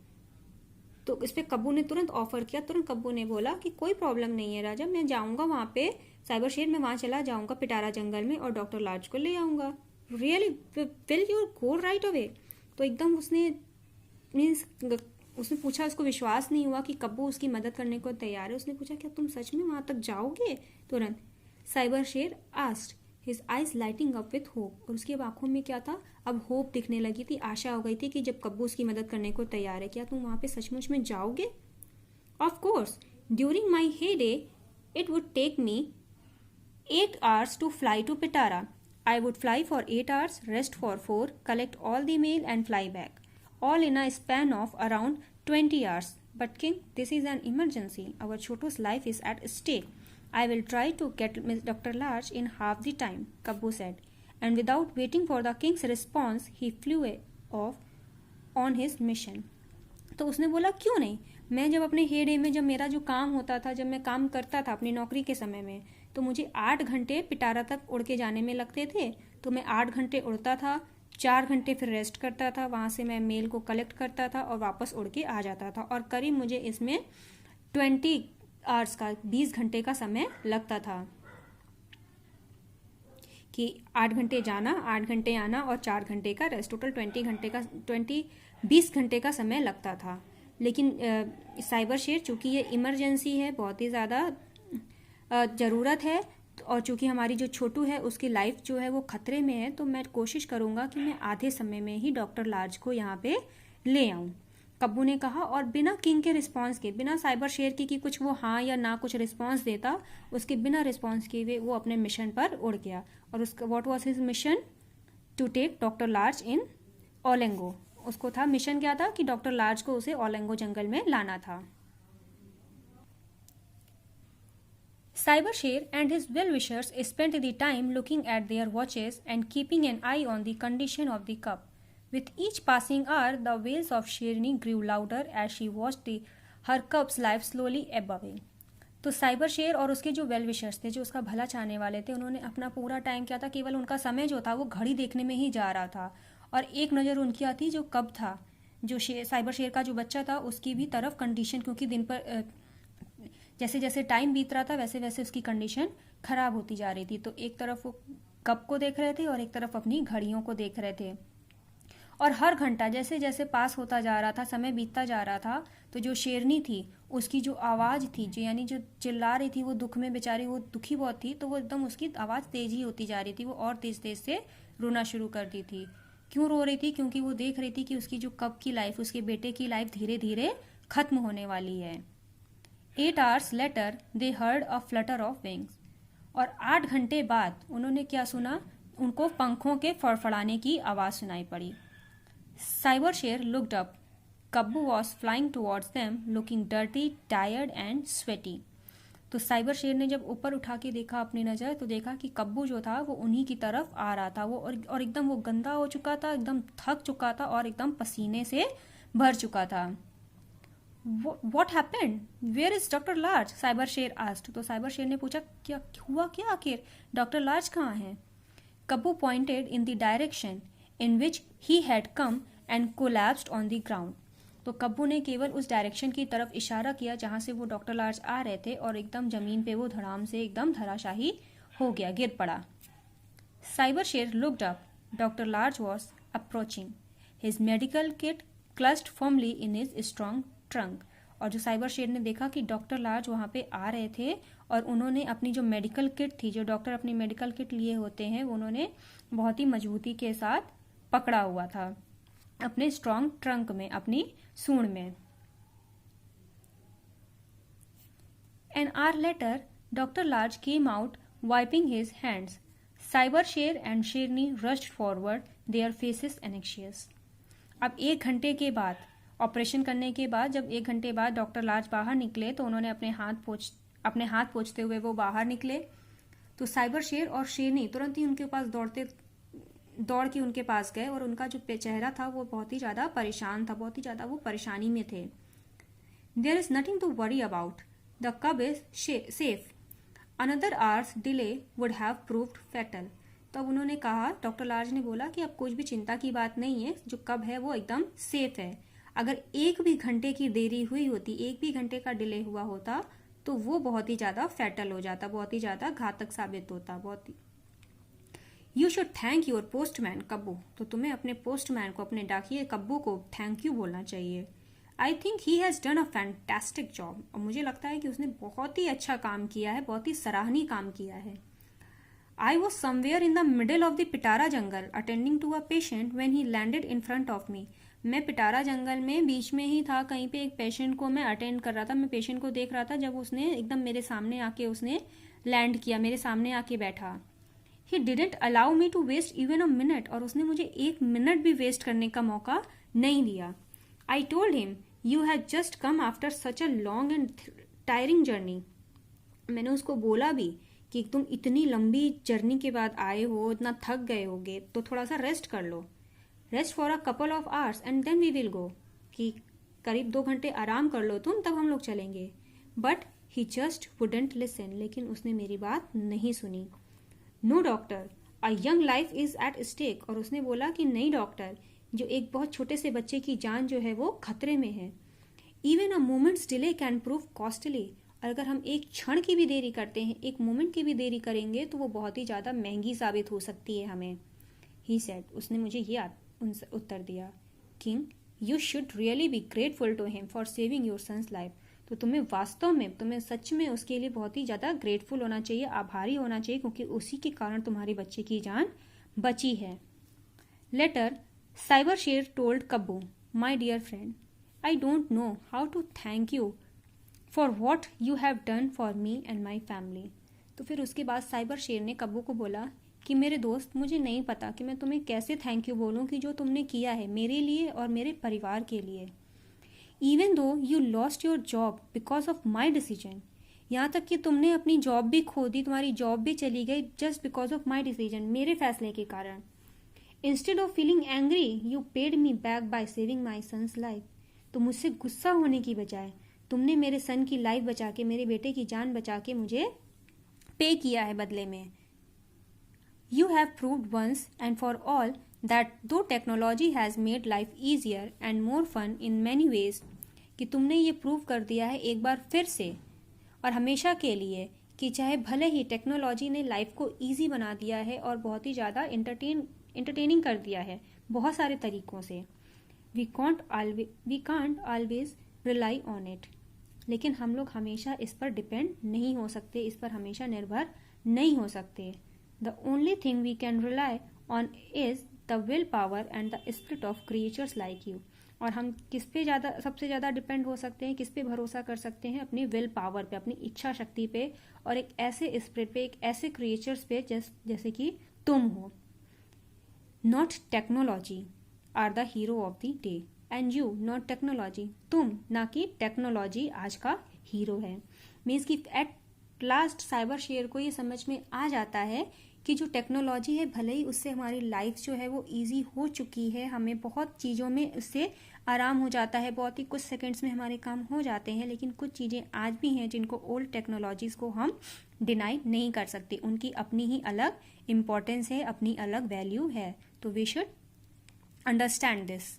तो इस पे कब्बू ने तुरंत ऑफर किया, तुरंत कब्बू ने बोला कि कोई प्रॉब्लम नहीं है राजा, मैं जाऊंगा वहां पे साइबर शेर में, वहां चला जाऊंगा पिटारा जंगल में और डॉक्टर लार्ज को ले आऊंगा। Really will you go right away. तो एकदम उसने मीन्स उसने पूछा, उसको विश्वास नहीं हुआ कि कब्बू उसकी मदद करने को तैयार है। उसने पूछा, क्या तुम सच में वहां तक जाओगे? तुरंत साइबर शेर asked, his eyes lighting up with hope. और उसकी अब आंखों में क्या था, अब होप दिखने लगी थी, आशा हो गई थी कि जब कब्बू उसकी मदद करने को तैयार है, क्या तुम वहां पे सचमुच में जाओगे? Of course, during my heyday it would take me 8 hours to fly to Pitara. I would fly for 8 hours, rest for 4, collect all the mail and fly back. All in a span of around 20 hours. But King, this is an emergency. Our Chotu's life is at stake. I will try to get Miss Dr. Large in half the time, Kabbu said. And without waiting for the king's response, he flew off on his mission. तो उसने बोला, क्यों नहीं, मैं जब अपने हे डे में, जब मेरा जो काम होता था, जब मैं काम करता था अपनी नौकरी के समय में, तो मुझे 8 घंटे पिटारा तक उड़ के जाने में लगते थे। तो मैं 8 घंटे उड़ता था, 4 घंटे फिर रेस्ट करता था, वहाँ से मैं मेल को कलेक्ट करता था और वापस उड़ के आ जाता था। और करीब मुझे इसमें 20 आवर्स का, 20 घंटे का समय लगता था कि 8 घंटे जाना, 8 घंटे आना और 4 घंटे का रेस्ट, टोटल 20 घंटे का समय लगता था। लेकिन साइबर शेर, चूंकि ये इमरजेंसी है, बहुत ही ज़्यादा ज़रूरत है, और चूंकि हमारी जो छोटू है उसकी लाइफ जो है वो खतरे में है, तो मैं कोशिश करूँगा कि मैं आधे समय में ही डॉक्टर लार्ज को यहाँ पे ले आऊँ, कब्बू ने कहा। और बिना किंग के रिस्पांस के, बिना साइबर शेर की कि कुछ वो हाँ या ना कुछ रिस्पांस देता, उसके बिना रिस्पांस किए वो अपने मिशन पर उड़ गया। और उसका what was his mission? To take doctor Large in Olengo. उसको था, मिशन क्या था कि डॉक्टर लार्ज को उसे ओलेंगो जंगल में लाना था। Cyber Sher and his well-wishers spent the time looking at their watches and keeping an eye on the condition of the cub. With each passing hour, the wails of Sherni grew louder as she watched her cub's life slowly ebbing. तो साइबर शेर और उसके जो वेल विशर्स थे, जो उसका भला चाहने वाले थे, उन्होंने अपना पूरा टाइम क्या था, केवल उनका समय जो था वो घड़ी देखने में ही जा रहा था। और एक नज़र उनकी आती जो कब था, जो साइबर शेर का जो बच्चा था, उसकी भी तरफ कंडीशन, क्योंकि दिन पर जैसे जैसे टाइम बीत रहा था वैसे वैसे उसकी कंडीशन खराब होती जा रही थी। तो एक तरफ वो कब को देख रहे थे और एक तरफ अपनी घड़ियों को देख रहे थे। और हर घंटा जैसे जैसे पास होता जा रहा था, समय बीतता जा रहा था, तो जो शेरनी थी उसकी जो आवाज़ थी, जो यानी जो चिल्ला रही थी, वो दुख में बेचारी, वो दुखी बहुत थी, तो वो एकदम उसकी आवाज़ तेज ही होती जा रही थी। वो और तेज तेज से रोना शुरू कर दी थी। क्यों रो रही थी? क्योंकि वो देख रही थी कि उसकी जो कब की लाइफ, उसके बेटे की लाइफ धीरे धीरे खत्म होने वाली है। 8 hours later, they heard a flutter of wings. और 8 घंटे बाद उन्होंने क्या सुना? उनको पंखों के फड़फड़ाने की आवाज़ सुनाई पड़ी। साइबर शेर looked up. Kabbu was flying towards them, looking dirty, tired and sweaty. तो साइबर शेर ने जब ऊपर उठा के देखा अपनी नज़र, तो देखा कि कब्बू जो था वो उन्हीं की तरफ आ रहा था। वो और एकदम वो गंदा हो चुका था, एकदम थक चुका था और एकदम पसीने से भर चुका था। What happened? Where is Dr. Large? Cyber शेर asked. तो साइबर शेर ने पूछा, क्या हुआ, क्या आखिर डॉक्टर लार्ज कहाँ हैं? Kabbu pointed in the direction in which he had come and collapsed on the ground. तो कब्बू ने केवल उस डायरेक्शन की तरफ इशारा किया जहाँ से वो डॉक्टर लार्ज आ रहे थे, और एकदम जमीन पे वो धड़ाम से एकदम धराशाही हो गया, गिर पड़ा। साइबर शेर looked up. Dr. Large was approaching. His medical kit clutched firmly in his strong trunk. और जो साइबर शेर ने देखा कि डॉक्टर लार्ज वहाँ पे आ रहे थे, और उन्होंने अपनी जो मेडिकल किट थी, जो डॉक्टर अपनी मेडिकल किट लिए होते हैं, उन्होंने बहुत ही मजबूती के साथ पकड़ा हुआ था अपने स्ट्रॉन्ग ट्रंक में, अपनी सूंड में। An hour later, Dr. Large came out wiping his hands. Cyber Sher and Sherni rushed forward, their faces anxious. अब 1 घंटे के बाद, ऑपरेशन करने के बाद, जब 1 घंटे बाद डॉक्टर लार्ज बाहर निकले, तो उन्होंने अपने हाथ पोंछते हुए वो बाहर निकले। तो साइबर शेर और शेरनी तुरंत ही उनके पास दौड़ के उनके पास गए, और उनका जो चेहरा था वो बहुत ही ज़्यादा परेशान था, बहुत ही ज़्यादा वो परेशानी में थे। There is nothing to worry about, the cub is safe, another hour's delay would have proved fatal. तो अब उन्होंने कहा, डॉक्टर लार्ज ने बोला कि अब कुछ भी चिंता की बात नहीं है, जो कब है वो एकदम सेफ है। अगर 1 भी घंटे की देरी हुई होती, 1 भी घंटे का डिले हुआ होता, तो वो बहुत ही ज़्यादा फैटल हो जाता, बहुत ही ज़्यादा घातक साबित होता। बहुत ही you should thank your postman Kabbu. तो तुम्हें अपने पोस्टमैन को, अपने डाकिये कब्बू को थैंक यू बोलना चाहिए। I think he has done a fantastic job. और मुझे लगता है कि उसने बहुत ही अच्छा काम किया है, बहुत ही सराहनीय काम किया है। I was somewhere in the middle of the Pitara jungle attending to a patient when he landed in front of me. मैं पिटारा जंगल में बीच में ही था, कहीं पे एक पेशेंट को मैं अटेंड कर रहा था, मैं पेशेंट को देख रहा था जब उसने एकदम मेरे सामने आके उसने लैंड किया, मेरे सामने आके बैठा। He didn't allow me to waste even a minute, और उसने मुझे एक मिनट भी वेस्ट करने का मौका नहीं दिया। I told him you have just come after such a long and tiring journey. मैंने उसको बोला भी कि तुम इतनी लंबी जर्नी के बाद आए हो, इतना थक गए होगे, तो थोड़ा सा रेस्ट कर लो, rest for a couple of hours and then we will go, कि करीब 2 घंटे आराम कर लो तुम, तब हम लोग चलेंगे। But he just wouldn't listen, लेकिन उसने मेरी बात नहीं सुनी। No doctor, a young life is at stake, और उसने बोला कि नहीं डॉक्टर, जो एक बहुत छोटे से बच्चे की जान जो है वो खतरे में है। Even a moments delay can prove costly, और अगर हम एक क्षण की भी देरी करते हैं, एक मोमेंट की भी देरी करेंगे, तो वो बहुत ही ज़्यादा महंगी साबित हो सकती है हमें। ही सेड, उसने मुझे ये उत्तर दिया, king you should really be grateful to him for saving your son's life. तो तुम्हें वास्तव में, तुम्हें सच में उसके लिए बहुत ही ज़्यादा ग्रेटफुल होना चाहिए, आभारी होना चाहिए, क्योंकि उसी के कारण तुम्हारे बच्चे की जान बची है। Later, Cyber Sher told Kabbu, my dear friend, I don't know how to thank you for what you have done for me and my family. तो फिर उसके बाद साइबर शेर ने कब्बू को बोला कि मेरे दोस्त, मुझे नहीं पता कि मैं तुम्हें कैसे थैंक यू बोलूं कि जो तुमने किया है मेरे लिए और मेरे परिवार के लिए। Even though you lost your job because of my decision, यहाँ तक कि तुमने अपनी जॉब भी खो दी, तुम्हारी जॉब भी चली गई just because of my decision, मेरे फैसले के कारण। Instead of feeling angry you paid me back by saving my son's life. तो मुझसे गुस्सा होने की बजाय तुमने मेरे सन की लाइफ बचा के, मेरे बेटे की जान बचा के मुझे पे किया है बदले में। You have proved once and for all that though technology has made life easier and more fun in many ways, कि तुमने ये प्रूव कर दिया है एक बार फिर से और हमेशा के लिए कि चाहे भले ही टेक्नोलॉजी ने लाइफ को ईजी बना दिया है और बहुत ही ज़्यादा इंटरटेनिंग कर दिया है बहुत सारे तरीकों से, we can't always rely on it, लेकिन हम लोग हमेशा इस पर डिपेंड नहीं हो सकते, इस पर हमेशा निर्भर नहीं हो सकते। The only thing we can rely on is the willpower and the spirit of creatures like you. और हम किस पे सबसे ज़्यादा डिपेंड हो सकते हैं, किस पे भरोसा कर सकते हैं? अपनी विल पावर पे, अपनी इच्छा शक्ति पे, और एक ऐसे स्पिरिट पे, एक ऐसे क्रिएचर्स पे जैसे कि तुम हो। Not technology are the hero of the day and you not technology, तुम ना कि टेक्नोलॉजी आज का हीरो है। मीन्स कि एट लास्ट साइबर शेयर को ये समझ में आ जाता है कि जो टेक्नोलॉजी है, भले ही उससे हमारी लाइफ जो है वो इजी हो चुकी है, हमें बहुत चीज़ों में उससे आराम हो जाता है, बहुत ही कुछ सेकंड्स में हमारे काम हो जाते हैं, लेकिन कुछ चीज़ें आज भी हैं जिनको ओल्ड टेक्नोलॉजीज को हम डिनाई नहीं कर सकते। उनकी अपनी ही अलग इम्पोर्टेंस है, अपनी अलग वैल्यू है। तो वी शुड अंडरस्टैंड दिस।